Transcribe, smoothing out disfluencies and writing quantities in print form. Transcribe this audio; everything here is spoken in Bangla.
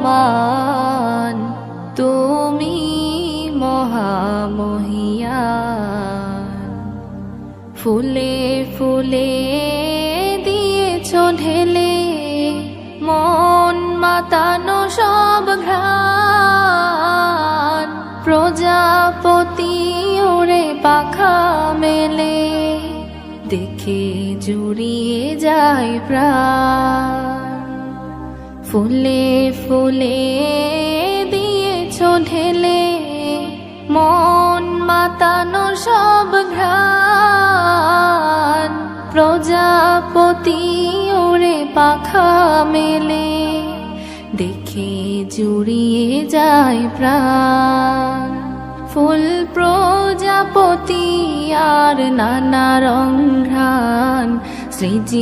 মান, তুমি মহামহিয়ান। ফুলে ফুলে দিয়েছ ঢেলে মন মাতানো সব ঘ্রাণ, প্রজাপতি ওরে পাখা মেলে দেখে জুড়িয়ে যায় প্রাণ। ফুলে ফুলে দিয়েছ ঢেলে মন মাতানো সব ঘ্রাণ, প্রজাপতি ওরে পাখা মেলে দেখে জুড়িয়ে যায় প্রাণ। ফুল প্রজাপতি আর নানা রং ঘ্রাণ, সৃজি